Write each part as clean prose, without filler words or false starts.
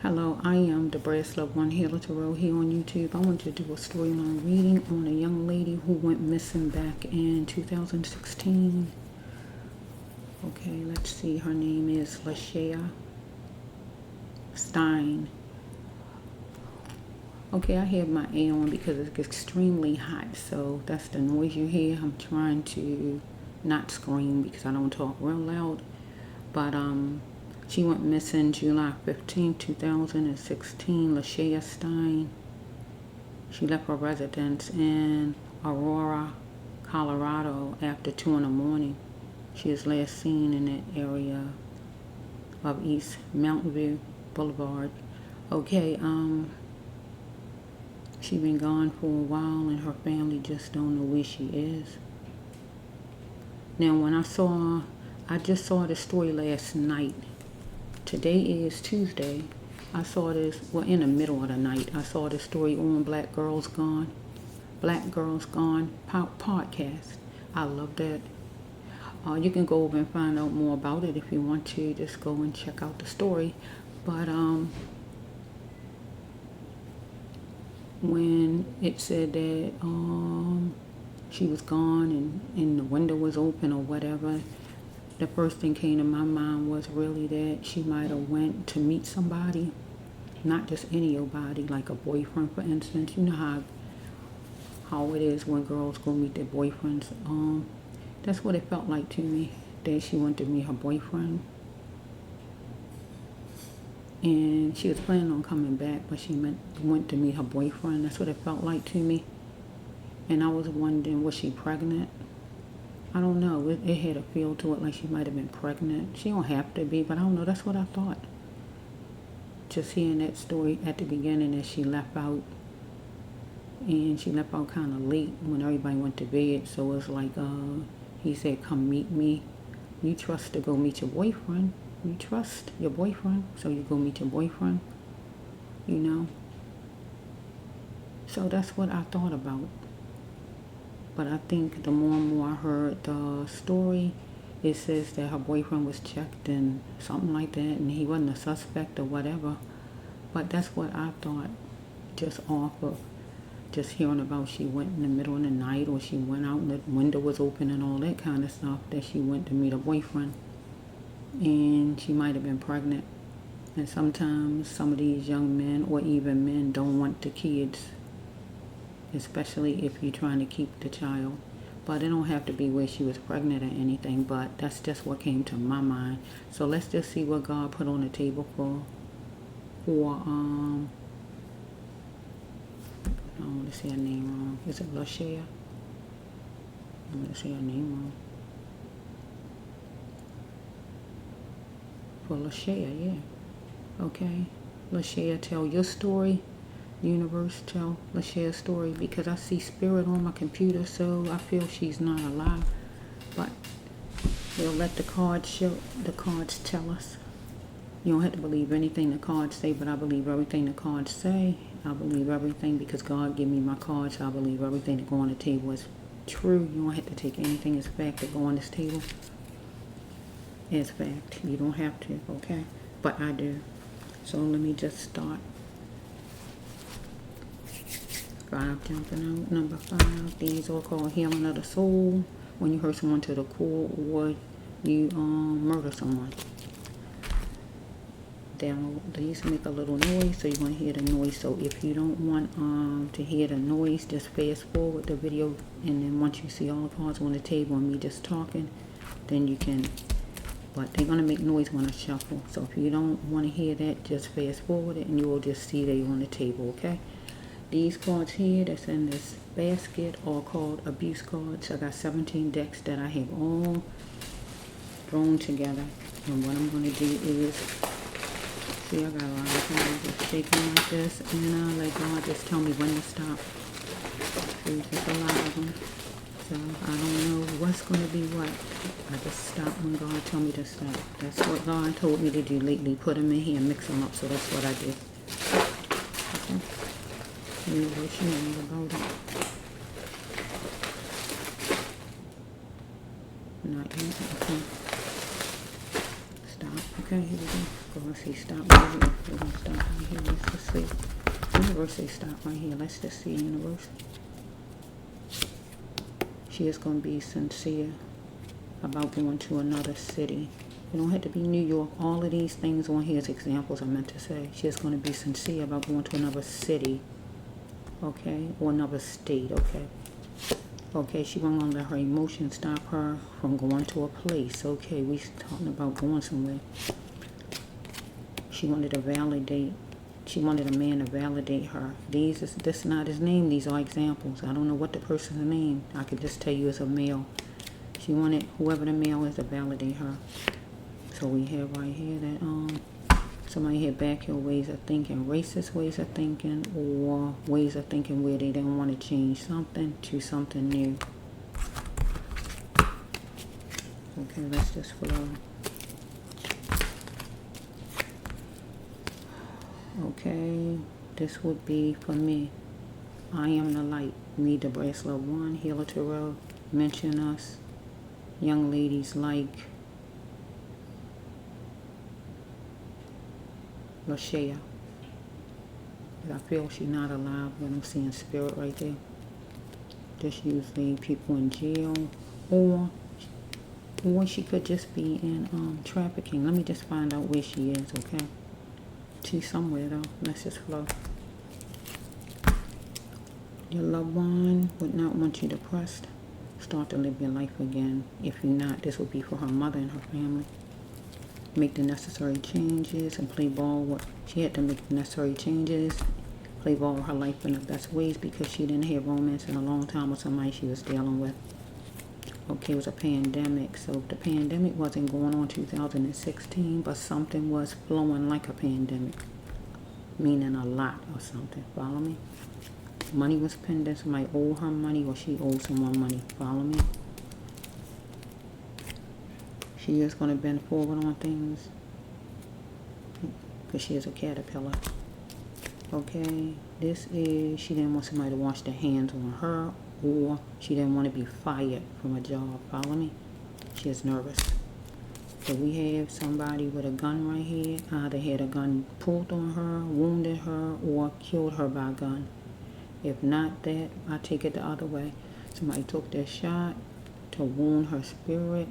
Hello, I am the Brass Love One Healer Tarot here on YouTube. I want to do a storyline reading on a young lady who went missing back in 2016. Okay, let's see. Her name is Lashaya Stine. Okay, I have my A on because it's extremely hot, so that's the noise you hear. I'm trying to not scream because I don't talk real loud, but she went missing July 15, 2016, Lashaya Stine. She left her residence in Aurora, Colorado after 2 in the morning. She is last seen in that area of East Mountain View Boulevard. Okay, she been gone for a while and her family just don't know where she is. Now when I just saw the story last night. Today is Tuesday. I saw this, well, in the middle of the night. I saw the story on Black Girls Gone podcast. I love that. You can go over and find out more about it if you want to. Just go and check out the story. But when it said that she was gone and the window was open or whatever, the first thing came to my mind was really that she might have went to meet somebody, not just any old body, like a boyfriend, for instance. You know how it is when girls go meet their boyfriends. That's what it felt like to me, that she went to meet her boyfriend. And she was planning on coming back, but she went to meet her boyfriend. That's what it felt like to me. And I was wondering, was she pregnant? I don't know. It had a feel to it like she might have been pregnant. She don't have to be, but I don't know. That's what I thought. Just hearing that story at the beginning that she left out. And she left out kind of late when everybody went to bed. So it was like, he said, come meet me. You trust to go meet your boyfriend. You trust your boyfriend. So you go meet your boyfriend. You know. So that's what I thought about. But I think the more and more I heard the story, it says that her boyfriend was checked and something like that, and he wasn't a suspect or whatever. But that's what I thought, just off of just hearing about she went in the middle of the night, or she went out and the window was open and all that kind of stuff, that she went to meet her boyfriend. And she might have been pregnant. And sometimes some of these young men, or even men, don't want the kids, especially if you're trying to keep the child. But it don't have to be where she was pregnant or anything, but that's just what came to my mind. So let's just see what God put on the table for I want to say her name wrong. Is it Lashaya? I'm going to say her name wrong. For Lashaya, yeah. Okay. Lashaya, tell your story. Universe, tell Lashaya's story, because I see spirit on my computer, so I feel she's not alive. But we'll let the cards tell us. You don't have to believe anything the cards say, but I believe everything the cards say. I believe everything because God gave me my cards. So I believe everything that go on the table is true. You don't have to take anything as fact that go on this table as fact. You don't have to, okay? But I do. So let me just start. 5, jumping out. Number 5. These are called healing of the soul. When you hurt someone to the core, or you murder someone. These make a little noise, so you're going to hear the noise. So if you don't want to hear the noise, just fast forward the video, and then once you see all the cards on the table and me just talking, then you can. But they're going to make noise when I shuffle. So if you don't want to hear that, just fast forward it, and you will just see they on the table, okay? These cards here that's in this basket are called abuse cards. I got 17 decks that I have all thrown together. And what I'm going to do is, see, I got a lot of them just shaking like this, and let God just tell me when to stop. See, just a lot of them. So I don't know what's going to be what. I just stop when God told me to stop. That's what God told me to do lately. Put them in here and mix them up. So that's what I did. Okay. Universe, you know about it. Not yet. Okay. Stop. Okay. Okay, here we go. We're going to say stop right here. We're going to stop right here. Let's just see. Universe say stop right here. Let's just see, universe. She is going to be sincere about going to another city. You don't have to be New York. All of these things on here is examples I meant to say. She is going to be sincere about going to another city. Okay? Or another state. Okay? Okay, she wasn't going to let her emotions stop her from going to a place. Okay, we talking about going somewhere. She wanted to validate. She wanted a man to validate her. This is not his name. These are examples. I don't know what the person's name. I could just tell you it's a male. She wanted whoever the male is to validate her. So we have right here that somebody had backyard ways of thinking, racist ways of thinking, or ways of thinking where they don't want to change something to something new. Okay, let's just flow. Okay, this would be for me. I am the light. Read the bracelet 1, Healer Tarot. Mention us. Young ladies like Lashaya. I feel she's not alive when I'm seeing spirit right there. Just usually people in jail, or she could just be in trafficking. Let me just find out where she is, okay? She's somewhere though. Let's just flow. Your loved one would not want you depressed. Start to live your life again. If you're not, this would be for her mother and her family. Make the necessary changes and play ball. She had to make the necessary changes, play ball her life in the best ways, because she didn't have romance in a long time with somebody she was dealing with. Okay, it was a pandemic, so the pandemic wasn't going on 2016, but something was flowing like a pandemic, meaning a lot or something. Follow me? Money was pending. Somebody owed her money, or she owed someone money. Follow me? She is going to bend forward on things because she is a caterpillar. Okay, this is, she didn't want somebody to wash their hands on her, or she didn't want to be fired from a job. Follow me? She is nervous. So we have somebody with a gun right here. Either had a gun pulled on her, wounded her, or killed her by a gun. If not that, I take it the other way. Somebody took their shot to wound her spirit,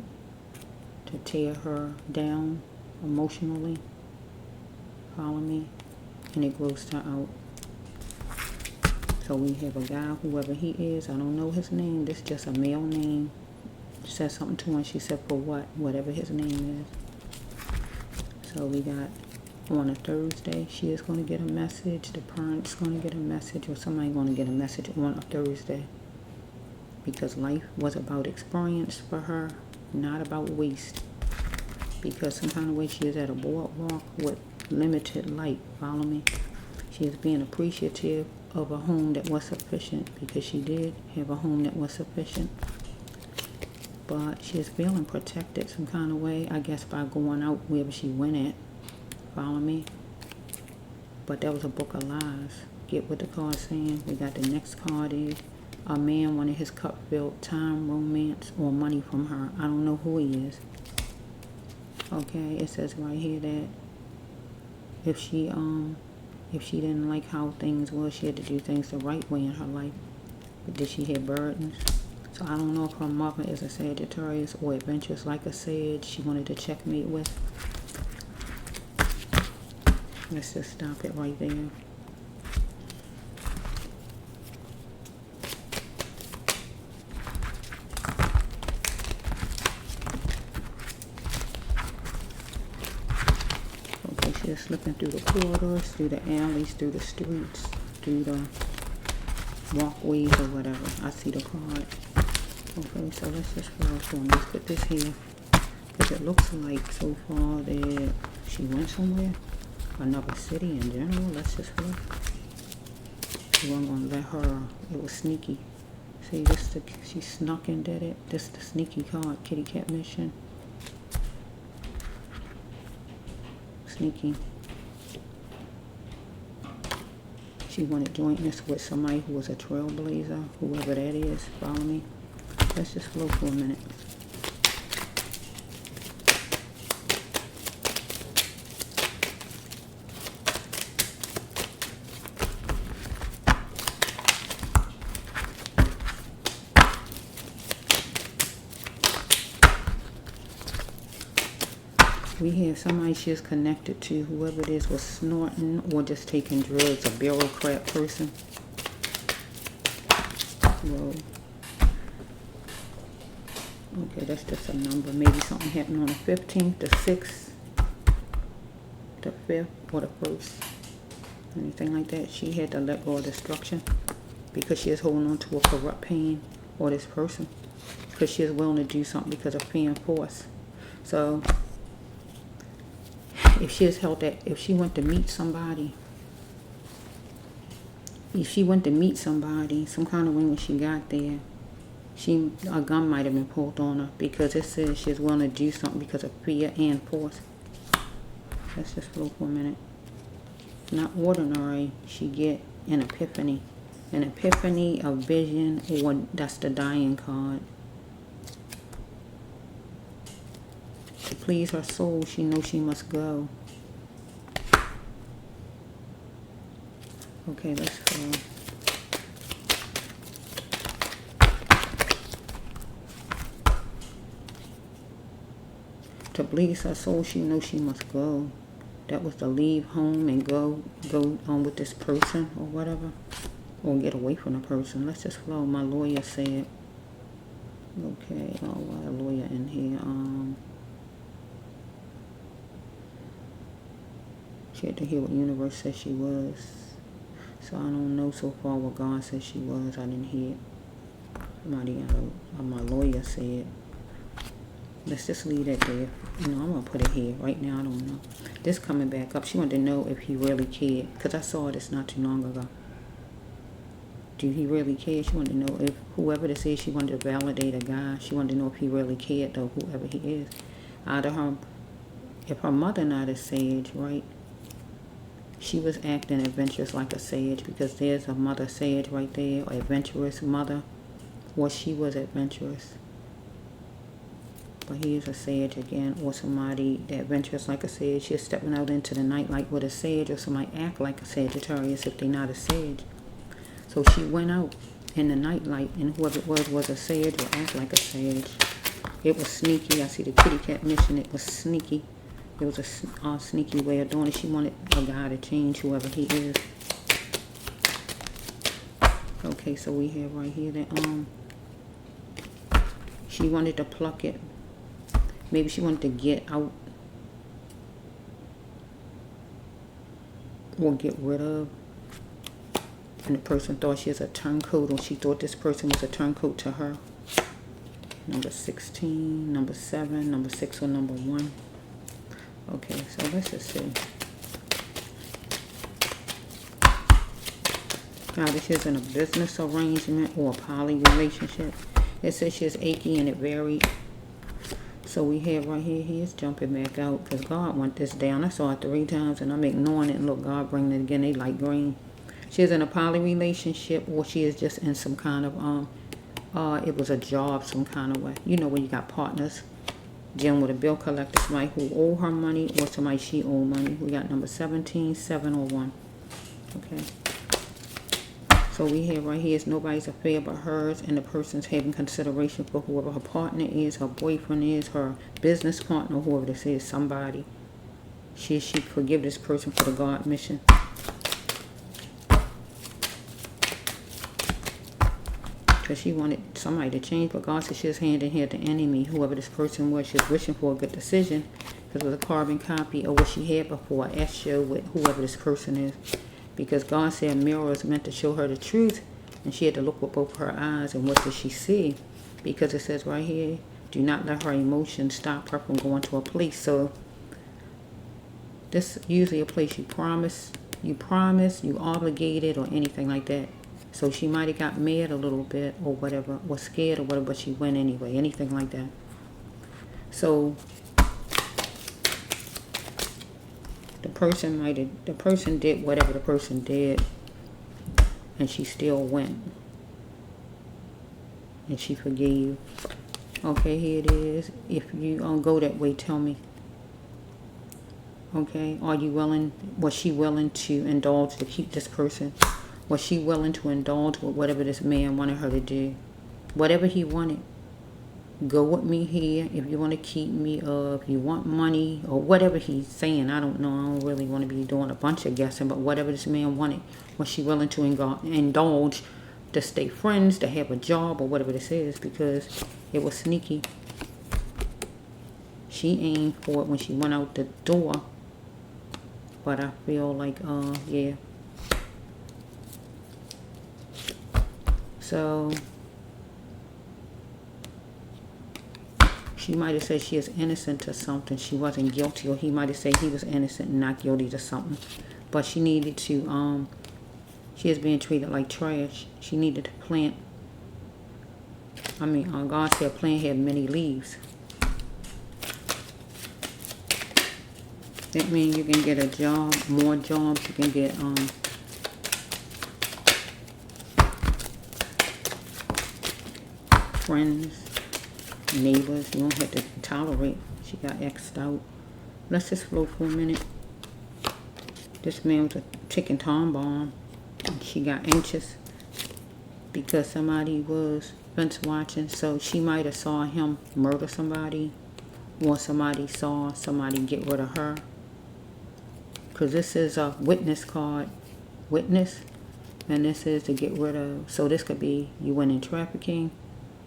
to tear her down emotionally. Follow me? And it grossed her out. So we have a guy, whoever he is, I don't know his name. This is just a male name. Said something to him. She said, for what? Whatever his name is. So we got on a Thursday, she is going to get a message. The parent's going to get a message, or somebody going to get a message on a Thursday. Because life was about experience for her, not about waste. Because some kind of way she is at a boardwalk with limited light. Follow me? She is being appreciative of a home that was sufficient, because she did have a home that was sufficient. But she is feeling protected some kind of way, I guess, by going out wherever she went at. Follow me? But that was a book of lies. Get what the card's saying. We got the next card is a man wanted his cup filled, time, romance, or money from her. I don't know who he is. Okay, it says right here that if she didn't like how things were, she had to do things the right way in her life. But did she have burdens? So I don't know if her mother is a Sagittarius or adventurous like a Sag she wanted to checkmate with. Let's just stop it right there. Okay, she's slipping through the corridors, through the alleys, through the streets, through the walkways or whatever. I see the card. Okay, so let's just focus on. Let's put this here, because it looks like so far that she went somewhere, another city in general. Let's just look. We weren't gonna let her. It was sneaky. See, this she snuck and did it. This is the sneaky card. Kitty cat mission. Sneaky. She wanted jointness with somebody who was a trailblazer, whoever that is. Follow me? Let's just flow for a minute. We have somebody she's connected to, whoever it is, was snorting or just taking drugs, a bureaucrat person. Whoa. Okay, that's just a number. Maybe something happened on the 15th, the 6th, the 5th, or the 1st. Anything like that. She had to let go of destruction because she is holding on to a corrupt pain or this person. Because she is willing to do something because of fear and force. So, if she has held that, if she went to meet somebody, some kind of way when she got there, a gun might have been pulled on her because it says she's willing to do something because of fear and force. Let's just flow for a minute. Not ordinary, she get an epiphany. An epiphany, a vision, or that's the dying card. To please her soul, she knows she must go. Okay, let's go. To please her soul, she knows she must go. That was to leave home and go on with this person or whatever. Or get away from the person. Let's just flow. My lawyer said. Okay, a lawyer in here. She had to hear what the universe said she was. So I don't know so far what God said she was. I didn't hear it. Somebody, my lawyer said. Let's just leave that there. I'm going to put it here. Right now, I don't know. This coming back up. She wanted to know if he really cared. Because I saw this not too long ago. Do he really care? She wanted to know if whoever this is, she wanted to validate a guy. She wanted to know if he really cared, though, whoever he is. If her mother not a sage, right? She was acting adventurous like a sage because there's a mother sage right there, or adventurous mother. Or she was adventurous. But he is a sage again, or somebody that adventurous like a sage. She's stepping out into the night like with a sage, or somebody act like a Sagittarius if they're not a sage. So she went out in the night light, and whoever it was a sage or act like a sage. It was sneaky. I see the kitty cat mission. It was sneaky. It was a sneaky way of doing it. She wanted a guy to change whoever he is. Okay, so we have right here that she wanted to pluck it. Maybe she wanted to get out or get rid of. And the person thought she was a turncoat, or she thought this person was a turncoat to her. Number 16, number 7, number 6, or number 1. Okay, so let's just see. Now this is in a business arrangement or a poly relationship. It says she's achy and it varied. So we have right here, he is jumping back out because God want this down. I saw it 3 times and I'm ignoring it. And look, God bringing it again. They like green. She is in a poly relationship, or she is just in some kind of, it was a job some kind of way. You know, when you got partners dealing with a bill collector, somebody who owe her money or somebody she owe money. We got number 17, 7, or 1. Okay. So we have right here is nobody's affair but hers, and the person's having consideration for whoever her partner is, her boyfriend is, her business partner, whoever this is, somebody. She forgive this person for the God mission. Because she wanted somebody to change, but God said she was handing here the enemy, whoever this person was. She was wishing for a good decision because it was a carbon copy of what she had before, an S show with whoever this person is. Because God said a mirror is meant to show her the truth, and she had to look with both her eyes, and what did she see? Because it says right here, do not let her emotions stop her from going to a place. So this is usually a place you promise, you obligated, or anything like that. So she might have got mad a little bit or whatever, or scared or whatever, but she went anyway, anything like that. So the person did whatever the person did, and she still went. And she forgave. Okay, here it is. If you go that way, tell me. Okay, are you willing, was she willing to indulge to keep this person? Was she willing to indulge with whatever this man wanted her to do? Whatever he wanted. go with me here if you want to keep me, or if you want money, or whatever he's saying. I don't know. I don't really want to be doing a bunch of guessing, but whatever this man wanted, was she willing to indulge, to stay friends, to have a job, or whatever this is, because it was sneaky. She aimed for it when she went out the door, but I feel like, yeah. So she might have said she is innocent to something. She wasn't guilty, or he might have said he was innocent and not guilty to something. But she needed to, she is being treated like trash. She needed to plant. I mean, God said a plant had many leaves. That means you can get a job, more jobs. You can get, friends, neighbors. You don't have to tolerate. She got X'd out. Let's just flow for a minute. This man was a ticking time bomb. She got anxious because somebody was fence watching. So she might have saw him murder somebody, or somebody saw somebody get rid of her. Because this is a witness card. Witness. And this is to get rid of. So this could be you went in trafficking,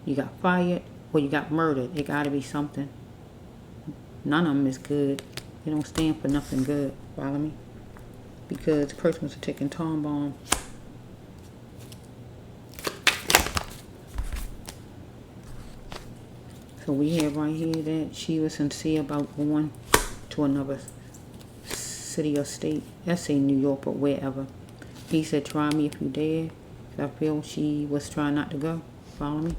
you got fired, or you got murdered. It got to be something. None of them is good. They don't stand for nothing good. Follow me? Because the person was a ticking time bomb. So we have right here that she was sincere about going to another city or state. Let's say New York, but wherever. He said, try me if you dare. I feel she was trying not to go. Follow me?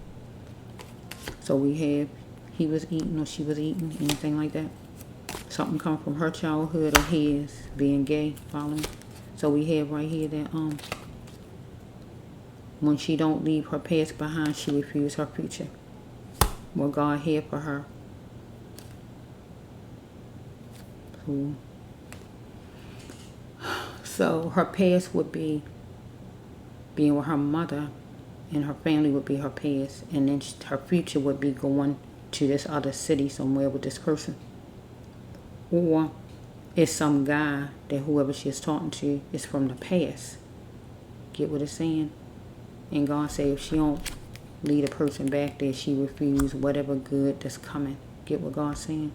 So we have, he was eating or she was eating, anything like that. Something come from her childhood or his, being gay. Follow me? So we have right here that when she don't leave her past behind, she refuses her future. What God had for her. So her past would be being with her mother, and her family would be her past, and then her future would be going to this other city somewhere with this person. Or it's some guy that whoever she is talking to is from the past. Get what it's saying? And God said if she don't lead a person back there, she refuse whatever good that's coming. Get what God's saying?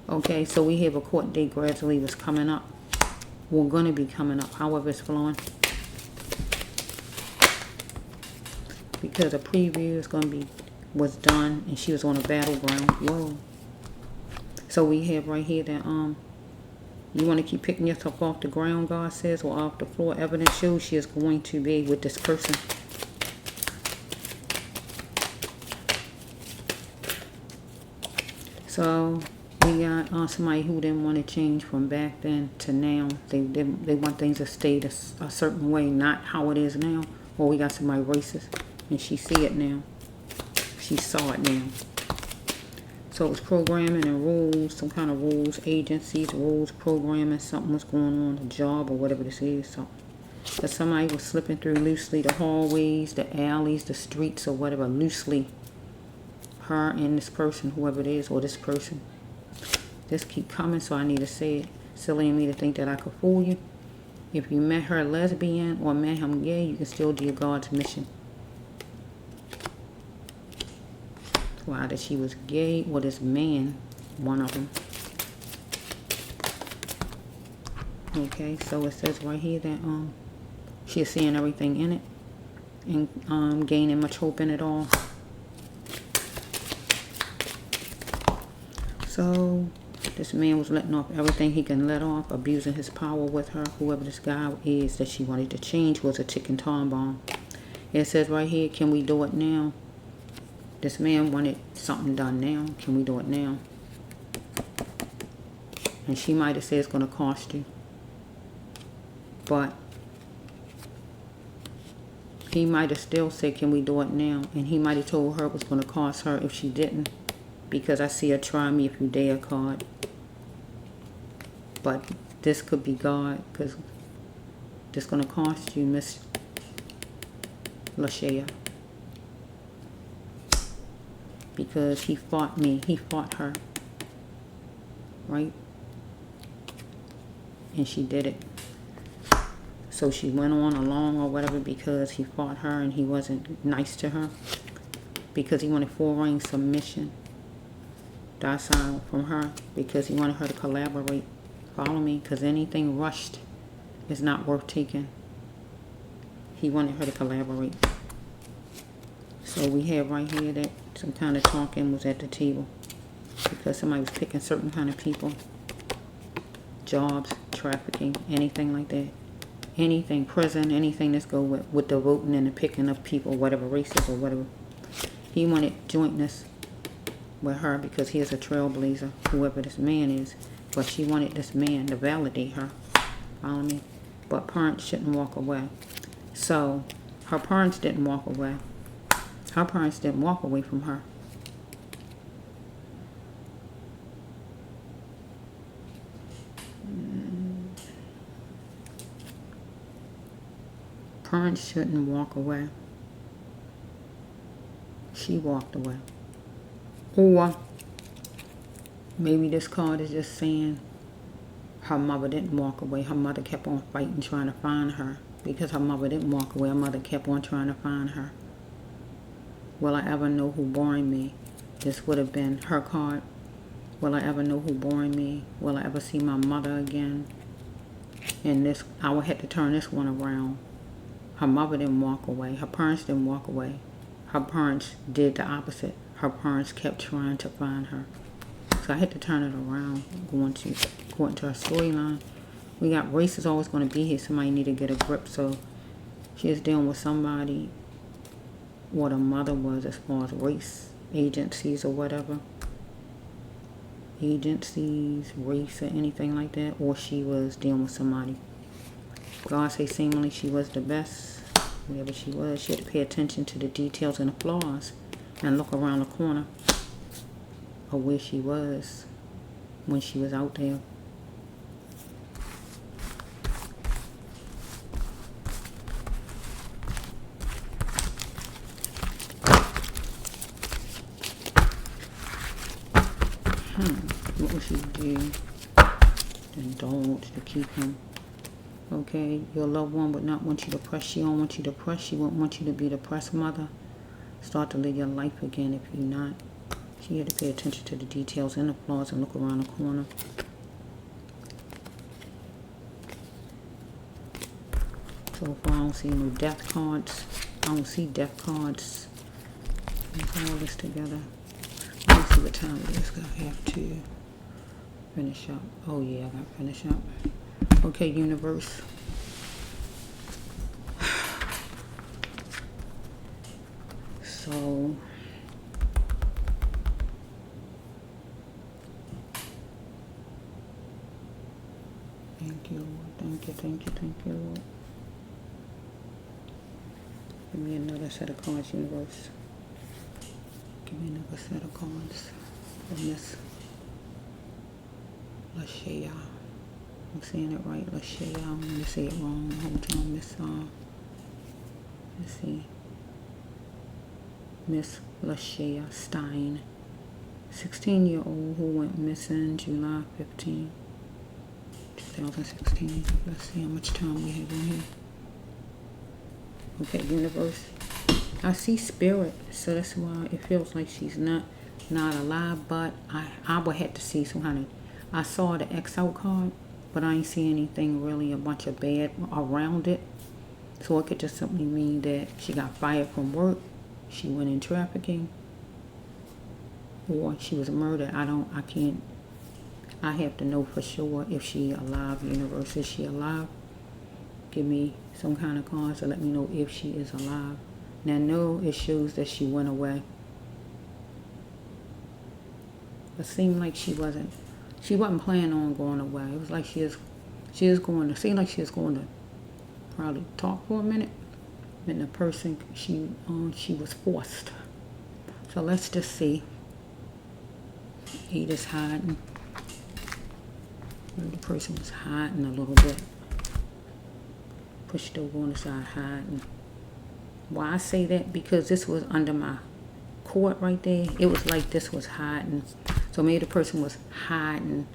Okay, so we have a court date gradually was coming up. We're going to be coming up, however it's flowing. Because a preview is going to be, was done, and she was on a battleground. Whoa. So we have right here that, you want to keep picking yourself off the ground, God says, or off the floor. Evidence shows she is going to be with this person. So we got somebody who didn't want to change from back then to now. They want things to stay a certain way, not how it is now. Or we got somebody racist, and she see it now. She saw it now. So it was programming and rules, some kind of rules, agencies, rules, programming, something was going on, a job or whatever this is. So that somebody was slipping through loosely the hallways, the alleys, the streets, or whatever, loosely. Her and this person, whoever it is, or this person. Just keep coming, so I need to say it. Silly in me to think that I could fool you. If you met her lesbian or met him gay, you can still do God's mission. Why that she was gay or this man, one of them. Okay, so it says right here that she is seeing everything in it and gaining much hope in it all. So this man was letting off everything he can let off, abusing his power with her. Whoever this guy is that she wanted to change was a ticking time bomb. It says right here, can we do it now? This man wanted something done now. Can we do it now? And she might have said it's going to cost you. But he might have still said, can we do it now? And he might have told her it was going to cost her if she didn't. Because I see a try me if you dare card. But this could be God. Because this is going to cost you, Miss Lashaya. because he fought me. He fought her. Right? And she did it. So she went on along or whatever because he fought her and he wasn't nice to her. Because he wanted full reign submission. Docile from her. Because he wanted her to collaborate. Follow me? Because anything rushed is not worth taking. He wanted her to collaborate. So we have right here that some kind of talking was at the table. Because somebody was picking certain kind of people. Jobs, trafficking, anything like that. Anything, prison, anything that's go with the voting and the picking of people, whatever races or whatever. He wanted jointness with her because he is a trailblazer, whoever this man is. But she wanted this man to validate her. Follow me? But parents shouldn't walk away. So, her parents didn't walk away. Her parents didn't walk away from her. Parents shouldn't walk away. She walked away. Or maybe this card is just saying her mother didn't walk away. Her mother kept on fighting, trying to find her. Because her mother didn't walk away, her mother kept on trying to find her. Will I ever know who born me? This would have been her card. Will I ever know who born me? Will I ever see my mother again? And this, I would have to turn this one around. Her mother didn't walk away. Her parents didn't walk away. Her parents did the opposite. Her parents kept trying to find her. So I had to turn it around, according to her storyline. We got race is always going to be here. Somebody need to get a grip. So she is dealing with somebody, what her mother was as far as race agencies or whatever. Agencies, race, or anything like that. Or she was dealing with somebody. God say seemingly she was the best. Whatever she was, she had to pay attention to the details and the flaws and look around the corner of where she was when she was out there. What would she do? Indulge to keep him. Okay, your loved one would not want you to press. She don't want you to press. She won't want you to be the press mother. Start to live your life again if you're not. She had to pay attention to the details and the flaws and look around the corner. So far I don't see no death cards. I don't see death cards. Let's all this together. Let me see what time it is. I have to finish up. Oh yeah, I got to finish up. Okay, universe. So thank you, Lord. Thank you, thank you, thank you, Lord. Give me another set of cards, universe. Give me another set of cards for Miss Lashaya. I'm saying it right, Lashaya. I'm going to say it wrong the whole time. Let's see. Miss Lashaya Stine. 16-year-old who went missing July 15, 2016. Let's see how much time we have in here. Okay, universe. I see spirit, so that's why it feels like she's not alive, but I would have to see some kind of, I saw the X out card, but I ain't see anything really a bunch of bad around it. So it could just simply mean that she got fired from work, she went in trafficking, or she was murdered. I have to know for sure if she alive, universe. Is she alive? Give me some kind of cards to let me know if she is alive. Now no, it shows that she went away. It seemed like she wasn't planning on going away. It was like she is going to, seemed like she was going to probably talk for a minute. And the person, she was forced. So let's just see. He just hiding. The person was hiding a little bit. Pushed over on the side, hiding. Why I say that? Because this was under my cord right there, it was like this was hiding. So maybe the person was hiding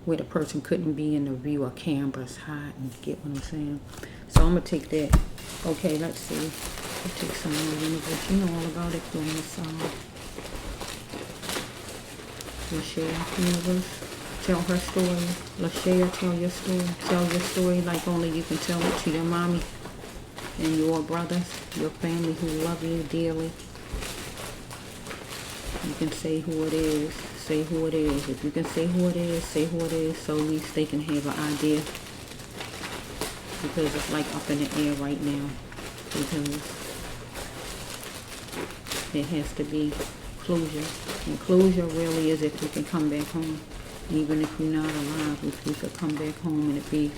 where the person couldn't be in the view of cameras hiding. Get what I'm saying? So I'm going to take that. Okay, let's see. I'll take some more universe. You know all about it doing this Lashaya universe. Tell her story. Lashaya, tell your story. Tell your story like only you can tell it to your mommy and your brothers, your family who love you dearly. You can say who it is. Say who it is. If you can say who it is, say who it is, so at least they can have an idea. Because it's like up in the air right now. Because it has to be closure. And closure really is if you can come back home. Even if you're not alive, if you could come back home and it be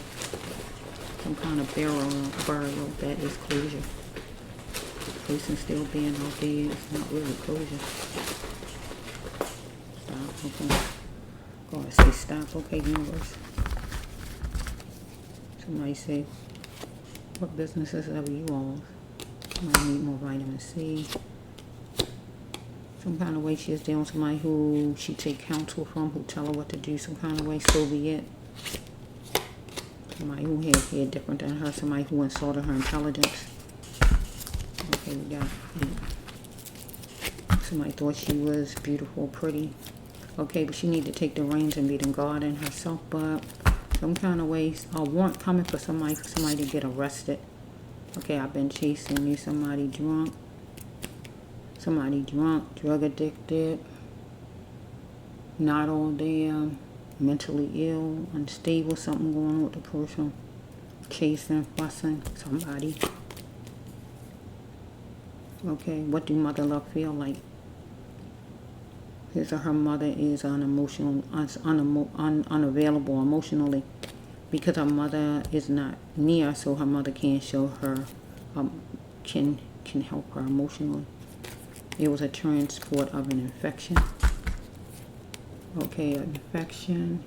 some kind of burial, that is closure. The person still being out there is not really closure. Stop, okay. God say stop, okay, universe. Somebody say, what businesses are you all? Might need more vitamin C. Some kind of way she is dealing with somebody who she take counsel from, who tell her what to do some kind of way, so be it. Somebody who had hair different than her, somebody who insulted her intelligence. Okay, we got somebody thought she was beautiful, pretty. Okay, but she need to take the reins and be the guardian herself, but some kind of ways, a warrant coming for somebody to get arrested. Okay, I've been chasing you, somebody drunk, drug addicted, not all there, mentally ill, unstable, something going on with the person, chasing, fussing, somebody. Okay, what do mother love feel like? His or her mother is unavailable emotionally because her mother is not near, so her mother can't show her, can help her emotionally. It was a transport of an infection. Okay, an infection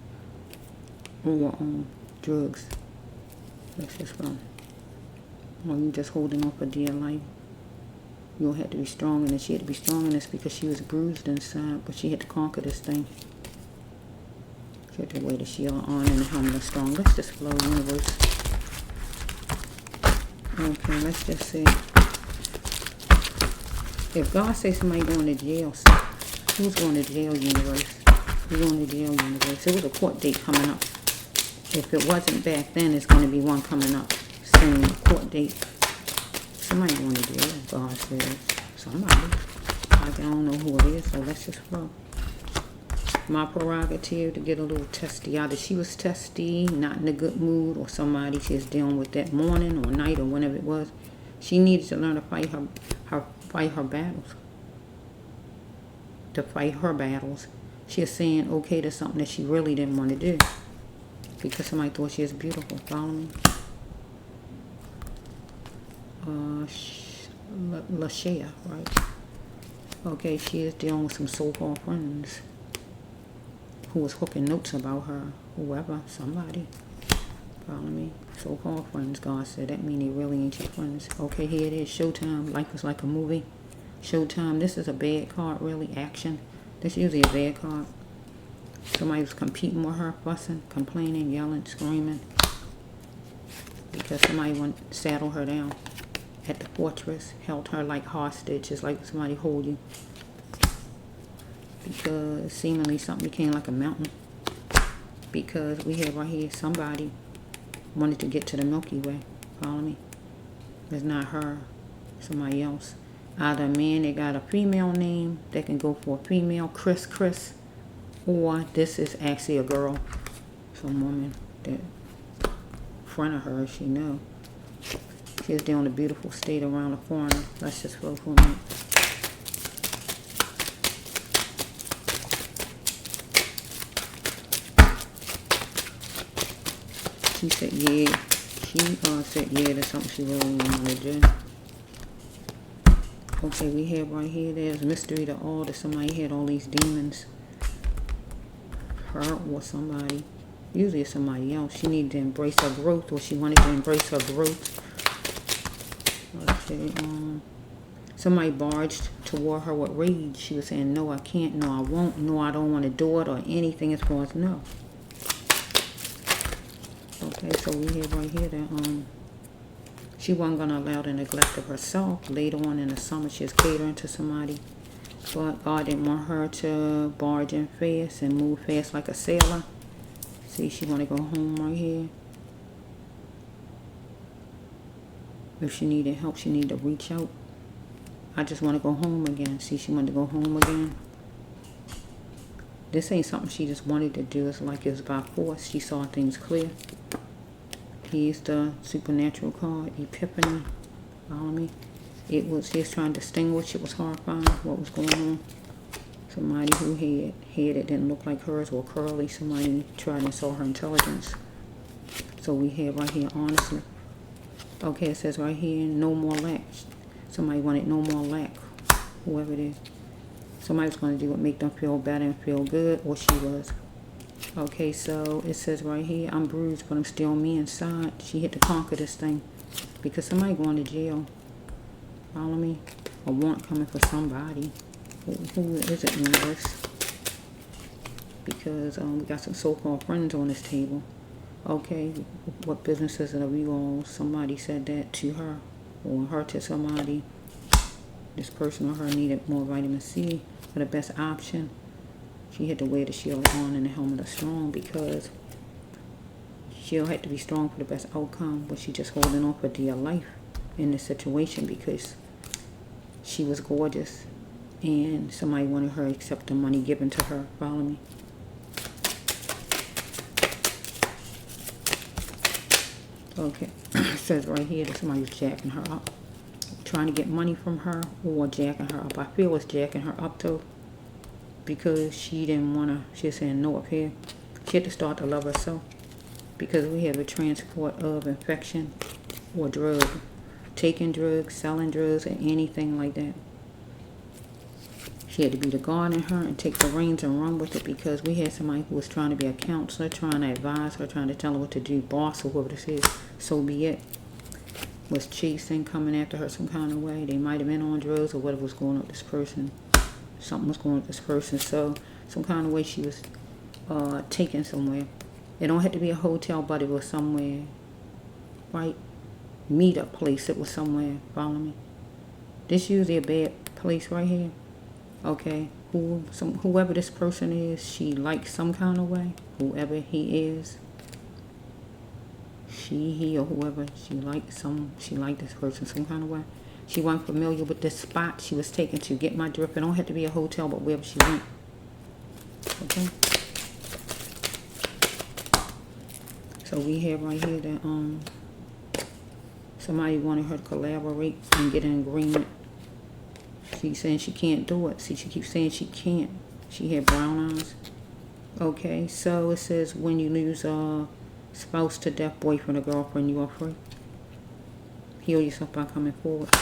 or drugs. That's just fun. Or you just holding on for dear life. You'll have to be strong in this. She had to be strong in this because she was bruised inside, but she had to conquer this thing. She had to wear the shield on and the helmet of strong. Let's just flow, universe. Okay, let's just see. If God says somebody going to jail, who's going to jail, universe? Who's going to jail, universe? It was a court date coming up. If it wasn't back then, it's going to be one coming up soon. Court date. Somebody going to jail, God says. Somebody. I don't know who it is, so let's just flow. My prerogative to get a little testy. Either she was testy, not in a good mood, or somebody she's dealing with that morning or night or whenever it was. She needs to learn to fight her battles. To fight her battles. She's saying okay to something that she really didn't want to do. Because somebody thought she was beautiful. Follow me? Lashaya, right? Okay, she is dealing with some so-called friends who was hooking notes about her. Whoever, somebody. Follow me? So-called friends, God said. That mean they really ain't your friends. Okay, here it is. Showtime. Life is like a movie. Showtime. This is a bad card, really. Action. This is usually a bad card. Somebody was competing with her, fussing, complaining, yelling, screaming. Because somebody wanted to saddle her down at the fortress, held her like hostage, just like somebody hold you. Because seemingly something became like a mountain. Because we have right here somebody wanted to get to the Milky Way. Follow me? It's not her, somebody else. Either a man that got a female name that can go for a female, Chris, or this is actually a girl, some woman that in front of her, she know. She's doing a beautiful state around the foreigner. Let's just flow for a minute. She said yeah. She said yeah to something she really wanted to do. Okay, we have right here, there's mystery to all that somebody had all these demons. Her or somebody. Usually it's somebody else. She needed to embrace her growth, or she wanted to embrace her growth. Let's see, Somebody barged toward her with rage. She was saying, no, I can't, no, I won't, no, I don't want to do it, or anything as far as no. Okay, so we have right here that she wasn't going to allow the neglect of herself. Later on in the summer, she was catering to somebody. But God didn't want her to barge in fast and move fast like a sailor. See, she want to go home right here. If she needed help, she needed to reach out. I just want to go home again. See, she wanted to go home again. This ain't something she just wanted to do. It's like it's by force. She saw things clear. Here's the supernatural card, Epiphany. Follow me. It was just trying to distinguish. It was horrifying what was going on. Somebody who had hair that didn't look like hers or curly. Somebody tried and saw her intelligence. So we have right here, honestly. Okay, it says right here, no more lack. Somebody wanted no more lack. Whoever it is. Somebody's going to do what make them feel better and feel good, or she was. Okay, so it says right here, I'm bruised, but I'm still me inside. She had to conquer this thing. Because somebody going to jail. Follow me? A warrant coming for somebody. Who is it, universe? Because we got some so-called friends on this table. Okay, what businesses are we all? Somebody said that to her, or her to somebody. This person or her needed more vitamin C for the best option. She had to wear the shield on and the helmet of strong, because she'll have to be strong for the best outcome. But she just holding on for dear life in this situation because she was gorgeous and somebody wanted her to accept the money given to her. Follow me? Okay, it says right here that somebody's jacking her up, trying to get money from her, or jacking her up. I feel it's jacking her up though, because she didn't want to. She's saying no up here. She had to start to love herself, because we have a transport of infection or drug, taking drugs, selling drugs, or anything like that. She had to be the God in her and take the reins and run with it, because we had somebody who was trying to be a counselor, trying to advise her, trying to tell her what to do, boss or whoever this is. So be it. Was chasing, coming after her some kind of way. They might have been on drugs or whatever was going on with this person. Something was going on with this person. So some kind of way she was taken somewhere. It don't have to be a hotel, but it was somewhere, right? Meet up place. It was somewhere. Follow me? This usually a bad place right here. Okay, whoever this person is, she likes some kind of way. Whoever he is, he, or whoever, she liked this person some kind of way. She wasn't familiar with this spot she was taken to. Get my drift? It don't have to be a hotel, but wherever she went. Okay. So we have right here that somebody wanted her to collaborate and get an agreement. She's saying she can't do it. See, she keeps saying she can't. She had brown eyes. Okay, so it says when you lose a spouse to death, boyfriend or girlfriend, you are free. Heal yourself by coming forward.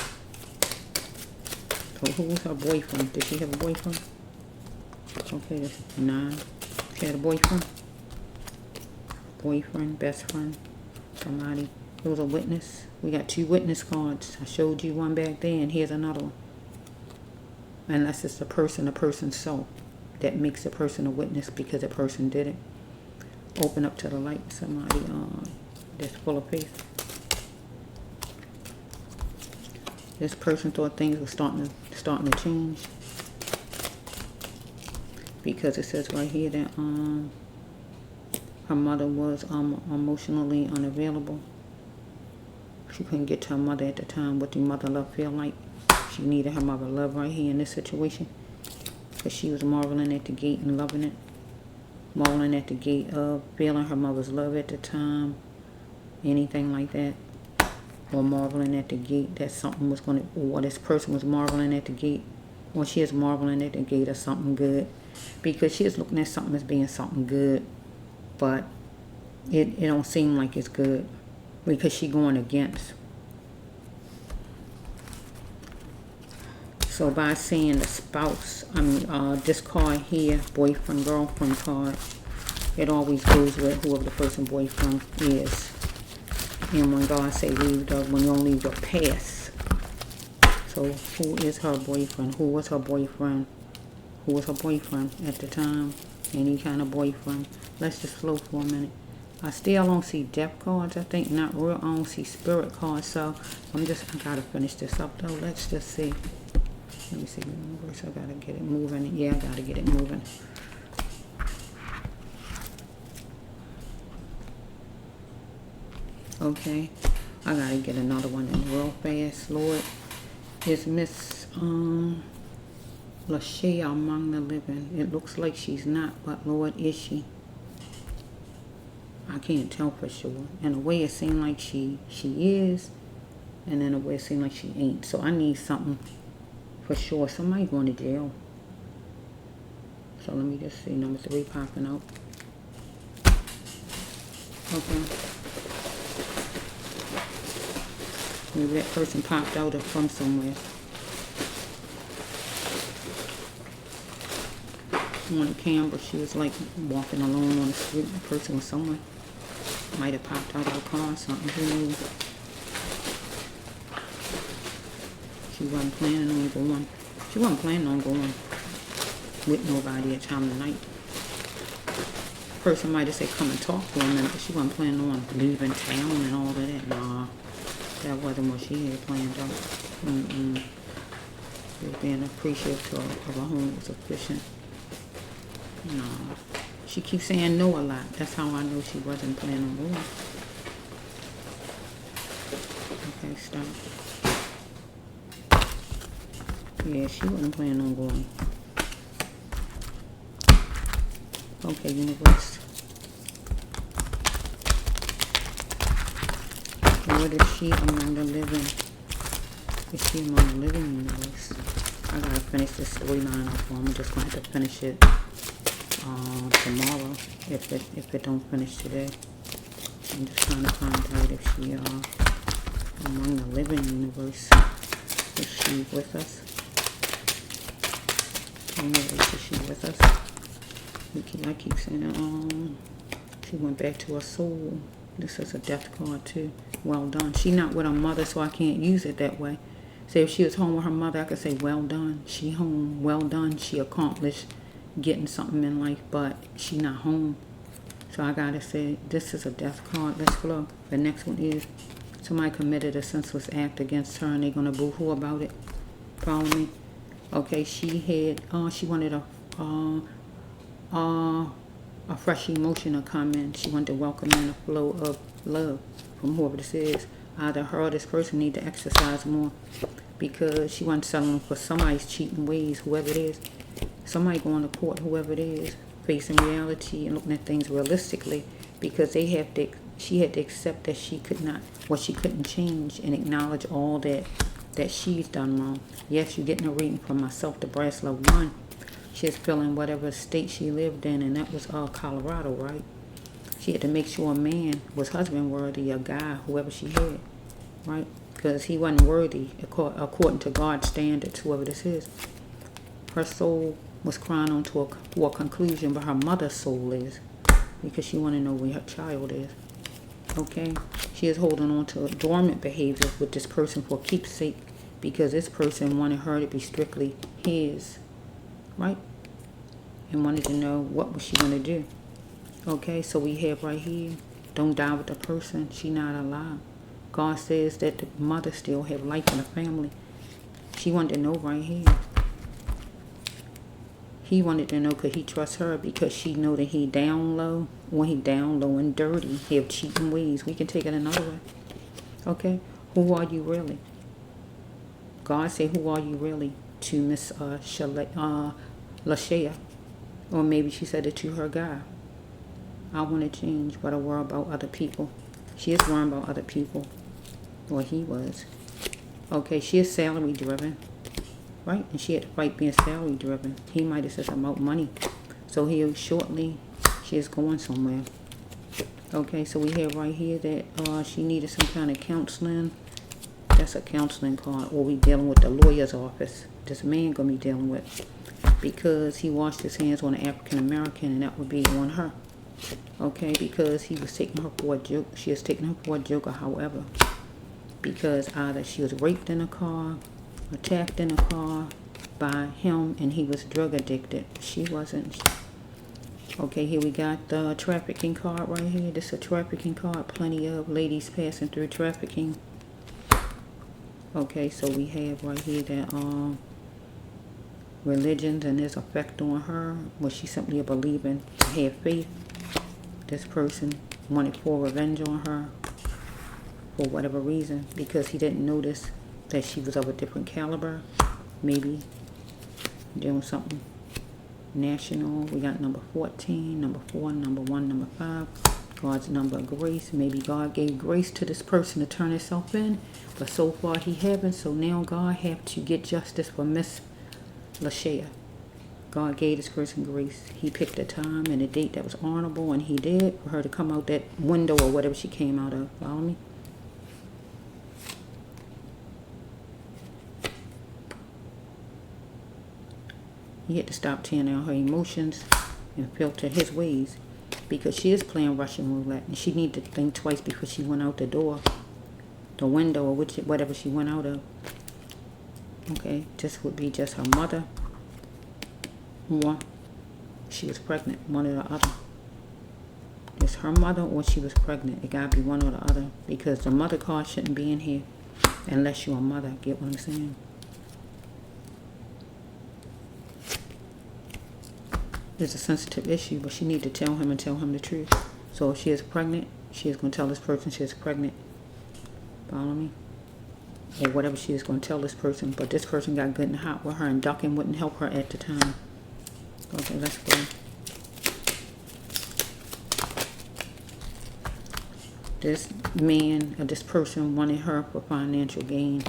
So who was her boyfriend? Did she have a boyfriend? Okay, that's 9. She had a boyfriend. Boyfriend, best friend, somebody. It was a witness. We got 2 witness cards. I showed you one back there, and here's another one. Unless it's the person's soul that makes the person a witness because the person did it. Open up to the light. Somebody that's full of faith. This person thought things were starting to change, because it says right here that her mother was emotionally unavailable. She couldn't get to her mother at the time. What do mother love feel like? She needed her mother love right here in this situation, because she was marveling at the gate and loving it. Marveling at the gate of feeling her mother's love at the time. Anything like that. Or marveling at the gate that something was going to, or this person was marveling at the gate. Or she is marveling at the gate of something good. Because she is looking at something as being something good. But it don't seem like it's good, because she going against. So by saying the spouse, this card here, boyfriend, girlfriend card, it always goes with whoever the person boyfriend is. And when God say leave, when you don't leave your past. So who is her boyfriend? Who was her boyfriend? Who was her boyfriend at the time? Any kind of boyfriend. Let's just flow for a minute. I still don't see death cards, I think. Not real. I don't see spirit cards. So I gotta finish this up though. Let's just see. Let me see the universe. I gotta get it moving. Yeah, I gotta get it moving. Okay. I gotta get another one in real fast. Lord, is Miss Lashaya among the living? It looks like she's not, but Lord, is she? I can't tell for sure. In a way, it seems like she is, and in a way, it seems like she ain't. So I need something for sure. Somebody going to jail. So let me just see. Number 3 popping out. Okay. Maybe that person popped out or from somewhere. On the camera, she was like walking alone on the street. The person was somewhere. Might have popped out of a car or something. Who knows? She wasn't planning on going. She wasn't planning on going with nobody at time of night. Person might have said come and talk for a minute, but she wasn't planning on leaving town and all of that. Nah, that wasn't what she had planned out. Just being appreciative of her home was sufficient. No. She keeps saying no a lot. That's how I know she wasn't planning on going. Okay, stop. Yeah, she wasn't planning on going. Okay, universe. What is she among the living? Is she among the living, universe? I gotta finish this storyline off. I'm just gonna have to finish it tomorrow if it don't finish today. I'm just trying to find out if she among the living, universe. Is she with us? Universe, is she with us? I keep saying she went back to her soul. This is a death card too. Well done. She not with her mother, so I can't use it that way. Say if she was home with her mother, I could say well done. She home. Well done. She accomplished getting something in life, but she not home. So I gotta say this is a death card. Let's flow. The next one is somebody committed a senseless act against her and they're gonna boo-hoo about it. Follow me? Okay, she had she wanted a fresh emotion to come in. She wanted to welcome in a flow of love from whoever this is. Either her or this person need to exercise more because she wasn't settling for somebody's cheating ways, whoever it is. Somebody going to court, whoever it is, facing reality and looking at things realistically because she had to accept that she couldn't change and acknowledge all that she's done wrong. Yes, you're getting a reading from myself, the brass love 1. She's feeling whatever state she lived in, and that was Colorado, right? She had to make sure a man was husband worthy, a guy, whoever she had, right? Because he wasn't worthy according to God's standards, whoever this is. Her soul was crying on to a conclusion, but her mother's soul is, because she want to know where her child is. Okay? She is holding on to a dormant behavior with this person for keepsake, because this person wanted her to be strictly his, right? And wanted to know what was she going to do. Okay, so we have right here, don't die with the person. She not alive. God says that the mother still have life in the family. She wanted to know right here. He wanted to know could he trust her because she know that he down low. When he down low and dirty, he have cheating ways. We can take it another way. Okay, who are you really? God said, who are you really to Miss Lashaya? Or maybe she said it to her guy. I want to change, but I worry about other people. She is worrying about other people. Or he was. Okay, she is salary driven. Right? And she had to fight being salary driven. He might have said something about money. So here shortly, she is going somewhere. Okay, so we have right here that she needed some kind of counseling. That's a counseling card. Or we dealing with the lawyer's office. This man going to be dealing with. Because he washed his hands on an African American, and that would be on her. Okay, because he was taking her for a joke. She is taking her for a joke, or however. Because either she was raped in a car, attacked in a car by him, and he was drug addicted. She wasn't. Okay, here we got the trafficking card right here. This is a trafficking card. Plenty of ladies passing through trafficking. Okay, so we have right here that religions and its effect on her. Was she simply a believer, had faith? This person wanted for revenge on her for whatever reason, because he didn't notice that she was of a different caliber. Maybe doing something national. We got number 14, number 4, number 1, number 5. God's number of grace. Maybe God gave grace to this person to turn himself in, but so far he haven't. So now God have to get justice for Miss Lashaya. God gave this person grace. He picked a time and a date that was honorable, and he did, for her to come out that window or whatever she came out of. Follow me? He had to stop tearing down her emotions and filter his ways, because she is playing Russian roulette, and she needed to think twice before she went out the door, the window, or whatever she went out of. Okay, this would be just her mother, or she was pregnant, one or the other. It's her mother or she was pregnant. It gotta be one or the other, because the mother card shouldn't be in here unless you're a mother. Get what I'm saying? It's a sensitive issue, but she need to tell him and tell him the truth. So if she is pregnant, she is going to tell this person she is pregnant. Follow me? Or whatever she is going to tell this person. But this person got good and hot with her, and ducking wouldn't help her at the time. Okay, let's go. This man or this person wanted her for financial gain.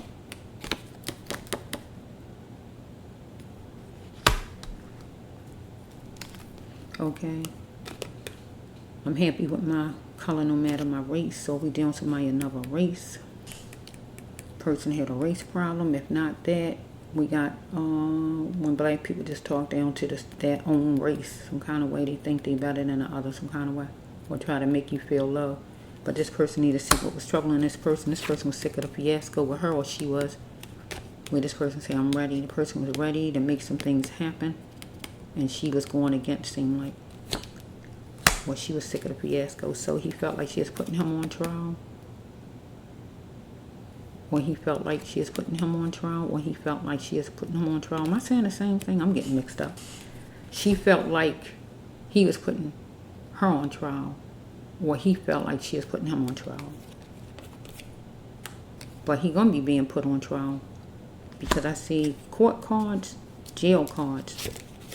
Okay, I'm happy with my color no matter my race. So we dealing with somebody another race. Person had a race problem. If not that, we got when black people just talk down to their own race, some kind of way. They think they better than the other, some kind of way, or try to make you feel love. But this person needed to see what was troubling this person. This person was sick of the fiasco with her, or she was. Where this person said, I'm ready. The person was ready to make some things happen, and she was going against him, like, well, she was sick of the fiasco. So he felt like she was putting him on trial. Or he felt like she is putting him on trial. Or he felt like she is putting him on trial. Am I saying the same thing? I'm getting mixed up. She felt like he was putting her on trial. Or he felt like she is putting him on trial. But he gonna be being put on trial, because I see court cards, jail cards.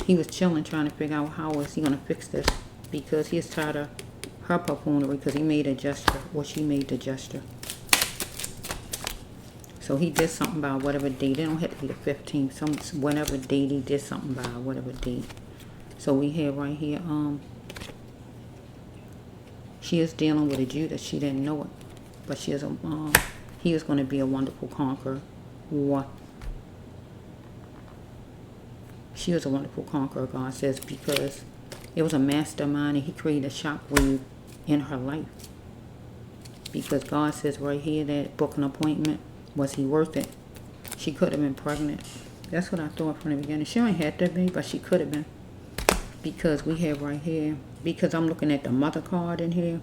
He was chilling, trying to figure out how is he gonna fix this, because he is tired of her buffoonery, because he made a gesture, or she made the gesture. So he did something by whatever date. It don't have to be the 15th. Whatever date he did something by, whatever date. So we have right here, she is dealing with a Judas. She didn't know it, but she is he is going to be a wonderful conqueror, or she was a wonderful conqueror, God says, because it was a mastermind, and he created a shockwave in her life. Because God says right here that book an appointment. Was he worth it? She could have been pregnant. That's what I thought from the beginning. She ain't had to be, but she could have been. Because we have right here, because I'm looking at the mother card in here.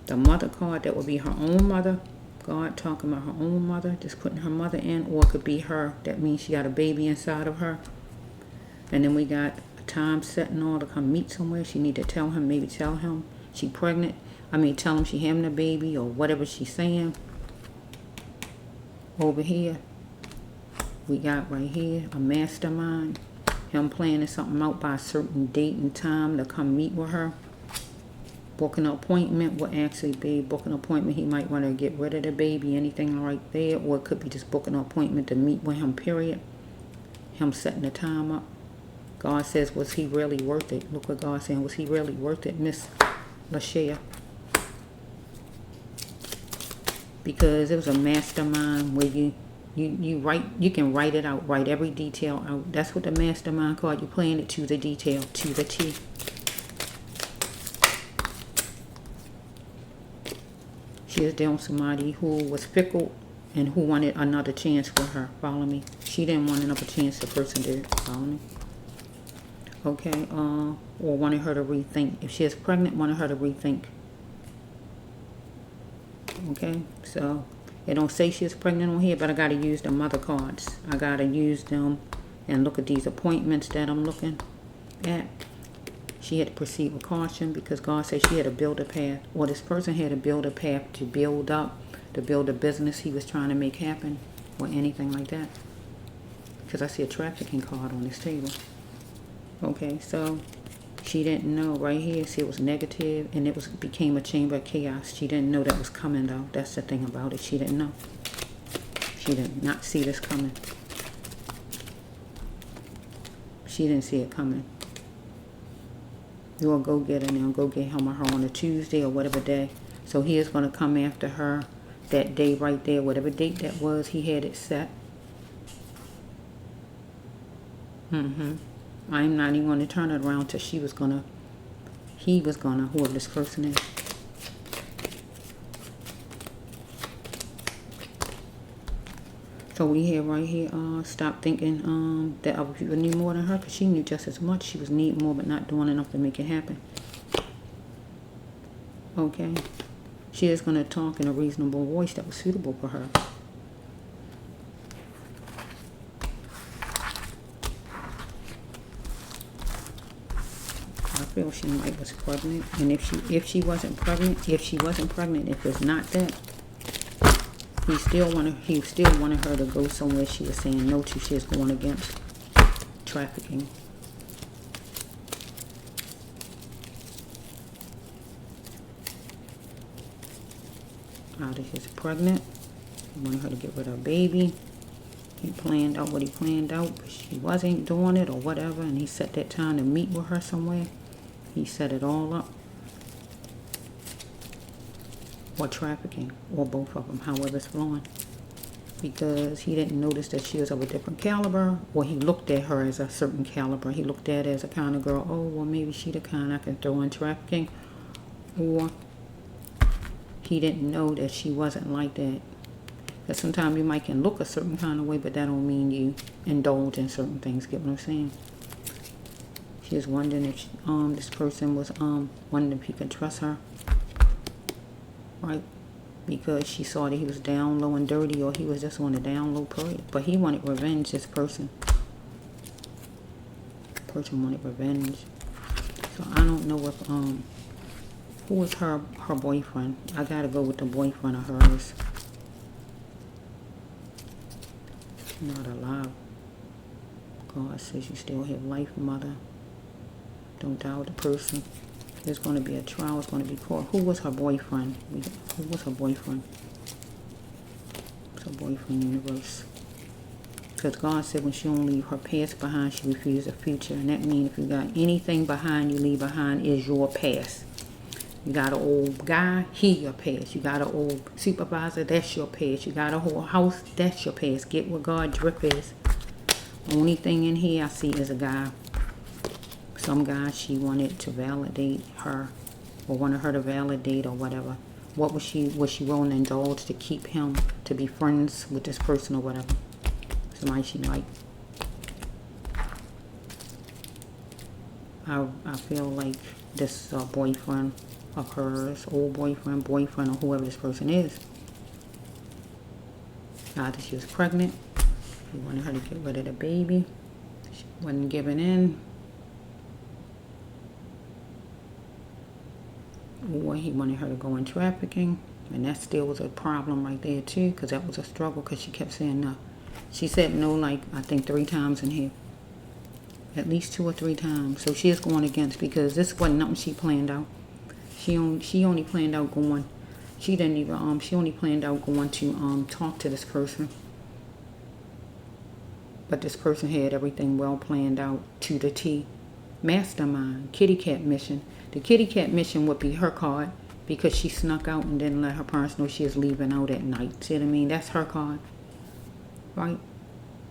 The mother card, that would be her own mother. God talking about her own mother, just putting her mother in. Or it could be her. That means she got a baby inside of her. And then we got a time set and all to come meet somewhere. She need to tell him, maybe tell him she pregnant. I mean, tell him she having a baby, or whatever she's saying. Over here, we got right here a mastermind. Him planning something out by a certain date and time to come meet with her. Booking an appointment would actually be booking an appointment. He might want to get rid of the baby, anything right there. Or it could be just booking an appointment to meet with him, period. Him setting the time up. God says, was he really worth it? Look what God's saying. Was he really worth it, Miss Lashaya? Because it was a mastermind where you can write it out, write every detail out. That's what the mastermind card, you're playing it to the detail, to the T. She is dealing with somebody who was fickle and who wanted another chance with her. Follow me? She didn't want another chance. The person did. Follow me? Okay. Or wanted her to rethink. If she is pregnant, wanted her to rethink. Okay. So it don't say she is pregnant on here, but I gotta use the mother cards. I gotta use them and look at these appointments that I'm looking at. She had to proceed with caution because God said she had to build a path, or this person had to build a path to build up, to build a business he was trying to make happen, or anything like that. Because I see a trafficking card on this table. Okay, so she didn't know right here. See, it was negative, and it became a chamber of chaos. She didn't know that was coming, though. That's the thing about it. She didn't know. She did not see this coming. She didn't see it coming. You'll go get her now. Go get him or her on a Tuesday or whatever day. So he is going to come after her that day right there. Whatever date that was, he had it set. I'm not even going to turn it around till he was going to, whoever this person is. So we have right here, stop thinking that other people need more than her, because she knew just as much. She was needing more but not doing enough to make it happen. Okay. She is going to talk in a reasonable voice that was suitable for her. I feel she might was pregnant. And if she wasn't pregnant, if it's not that, he still wanted her to go somewhere she was saying no to. She was going against trafficking. She's pregnant. He wanted her to get rid of her baby. He planned out what he planned out, but she wasn't doing it or whatever, and he set that time to meet with her somewhere. He set it all up. Or trafficking, or both of them, however it's flowing. Because he didn't notice that she was of a different caliber, or he looked at her as a certain caliber. He looked at her as a kind of girl, oh, well, maybe she the kind I can throw in trafficking. Or he didn't know that she wasn't like that. Because sometimes you might can look a certain kind of way, but that don't mean you indulge in certain things. Get what I'm saying? She was wondering if this person was wondering if he could trust her. Right? Because she saw that he was down low and dirty, or he was just on a down low period. But he wanted revenge, this person. Person wanted revenge. So I don't know if who was her boyfriend. I gotta go with the boyfriend of hers. Not alive. God says you still have life, mother. Don't doubt the person. There's going to be a trial. It's going to be court. Who was her boyfriend? Who was her boyfriend? It's her boyfriend, universe. Because God said when she don't leave her past behind, she refused the future. And that means if you got anything behind you leave behind is your past. You got an old guy, he your past. You got an old supervisor, that's your past. You got a whole house, that's your past. Get what God's drip is. Only thing in here I see is a guy. Some guy she wanted to validate her, or wanted her to validate, or whatever. What was she willing to indulge to keep him, to be friends with this person or whatever? Somebody she liked. I feel like this boyfriend of hers, old boyfriend, or whoever this person is. Either she was pregnant, he wanted her to get rid of the baby, she wasn't giving in, or he wanted her to go in trafficking, and that still was a problem right there too, because that was a struggle, because she kept saying no. She said no, like I think 3 times in here, at least 2 or 3 times. So she is going against, because this wasn't nothing she planned out. She only planned out going. She didn't even she only planned out going to talk to this person. But this person had everything well planned out to the T. Mastermind, kitty cat mission. The kitty cat mission would be her card, because she snuck out and didn't let her parents know she was leaving out at night. See what I mean? That's her card. Right?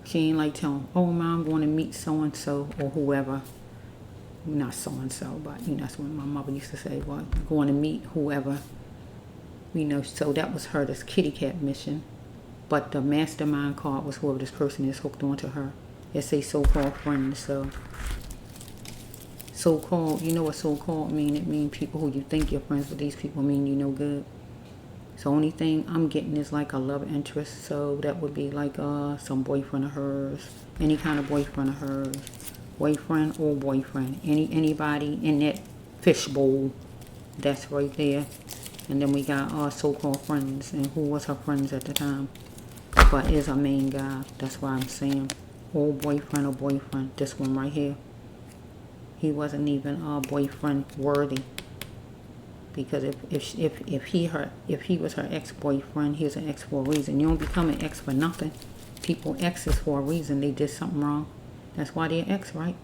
She ain't like telling, oh, Mom, I'm going to meet so-and-so or whoever. Not so-and-so, but, you know, that's what my mother used to say. Well, going to meet whoever. You know, so that was her, this kitty cat mission. But the mastermind card was whoever this person is hooked onto her. It's a so-called friend. So so-called, you know what so-called mean? It mean people who you think you're friends with. These people mean you no good. So only thing I'm getting is like a love interest. So that would be like some boyfriend of hers, any kind of boyfriend of hers, boyfriend or boyfriend, anybody in that fishbowl. That's right there. And then we got so-called friends, and who was her friends at the time, but is a main guy. That's why I'm saying old boyfriend or boyfriend. This one right here, he wasn't even boyfriend worthy. Because if he was her ex-boyfriend, he was an ex for a reason. You don't become an ex for nothing. People exes for a reason. They did something wrong. That's why they're ex, right?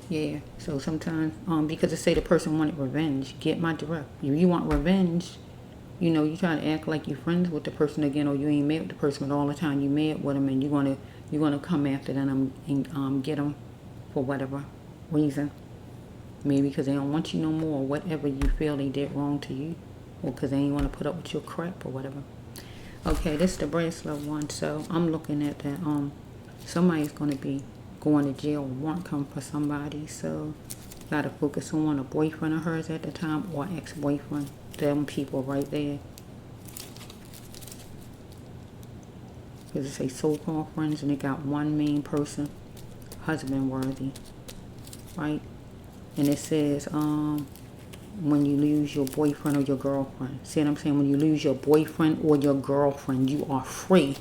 Yeah. So sometimes, because they say the person wanted revenge, get my direct. If you want revenge, you know, you try to act like you're friends with the person again, or you ain't mad with the person, but all the time you mad with them, and you're gonna come after them and get them for whatever reason. Maybe because they don't want you no more, or whatever you feel they did wrong to you, or because they ain't want to put up with your crap or whatever. Okay, this is the bracelet one. So I'm looking at that. Somebody's going to be going to jail, want come for somebody. So got to focus on a boyfriend of hers at the time, or ex-boyfriend. Them people right there. Because it say so-called friends, and they got one main person, husband worthy, right? And it says, when you lose your boyfriend or your girlfriend. See what I'm saying? When you lose your boyfriend or your girlfriend, you are free.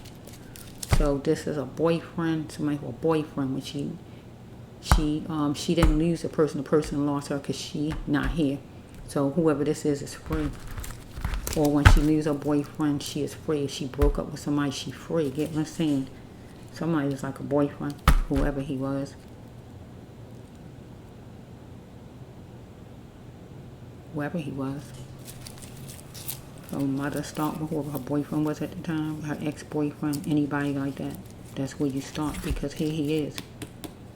So this is a boyfriend, somebody with a boyfriend. When she didn't lose the person lost her because she not here. So whoever this is free. Or when she loses her boyfriend, she is free. If she broke up with somebody, she free. Get what I'm saying? Somebody was like a boyfriend, whoever he was. Whoever he was. So mother start with whoever her boyfriend was at the time, her ex-boyfriend, anybody like that. That's where you start, because here he is.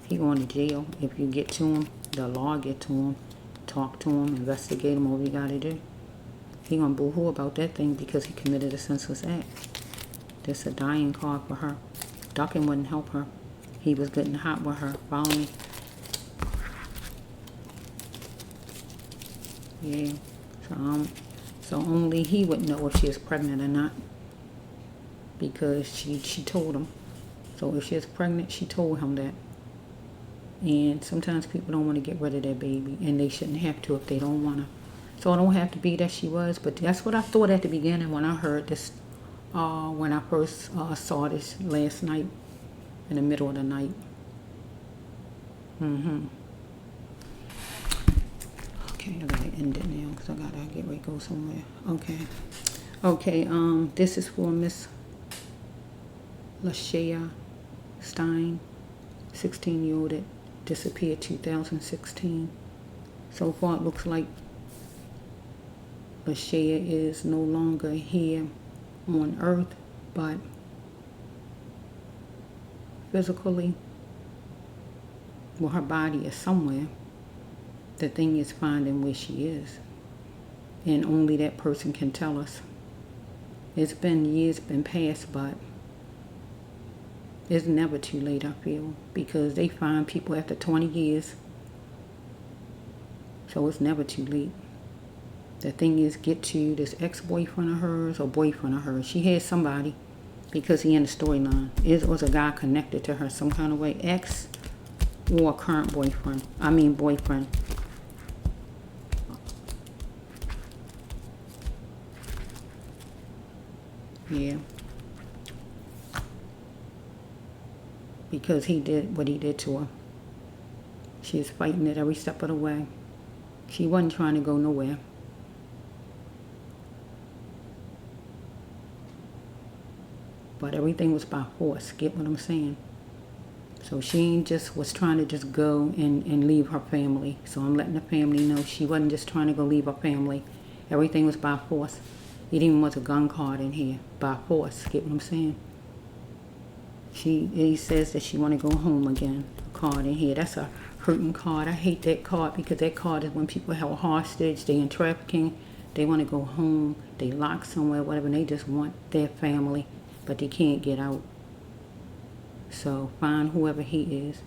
He going to jail. If you get to him, the law get to him, talk to him, investigate him, whatever you got to do. He gonna boo-hoo about that thing because he committed a senseless act. This a dying card for her. Ducking wouldn't help her. He was getting hot with her. Follow me. Yeah, so only he would know if she is pregnant or not, because she told him. So if she is pregnant, she told him that. And sometimes people don't want to get rid of their baby, and they shouldn't have to if they don't want to. So it don't have to be that she was, but that's what I thought at the beginning when I heard this, when I first saw this last night, in the middle of the night. Okay, I gotta end it now because I gotta get ready to go somewhere. Okay, this is for Miss Lashaya Stine, 16-year-old that disappeared 2016. So far it looks like Lashaya is no longer here on earth, but physically, well, her body is somewhere. The thing is finding where she is, and only that person can tell us. It's been years, been past, but it's never too late, I feel, because they find people after 20 years, so it's never too late. The thing is, get to this ex-boyfriend of hers or boyfriend of hers. She had somebody, because he in the storyline. It was a guy connected to her some kind of way, ex or current boyfriend. Boyfriend. Yeah. Because he did what he did to her. She was fighting it every step of the way. She wasn't trying to go nowhere. But everything was by force. Get what I'm saying? So she just was trying to just go and leave her family. So I'm letting the family know she wasn't just trying to go leave her family. Everything was by force. It even was a gun card in here. By force. Get what I'm saying? He says that she want to go home again. A card in here. That's a hurting card. I hate that card because that card is when people held hostage. They in trafficking. They want to go home. They locked somewhere, whatever, and they just want their family, but they can't get out. So find whoever he is.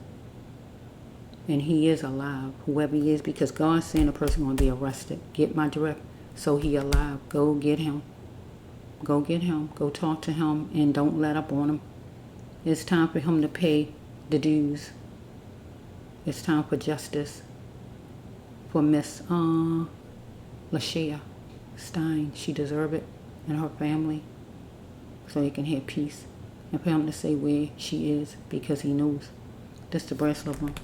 And he is alive, whoever he is, because God's saying a person going to be arrested. Get my direct, so he alive. Go get him. Go get him. Go talk to him, and don't let up on him. It's time for him to pay the dues. It's time for justice for Miss Lashaya Stine. She deserves it, and her family, so they can have peace. And for him to say where she is, because he knows. That's the bracelet one.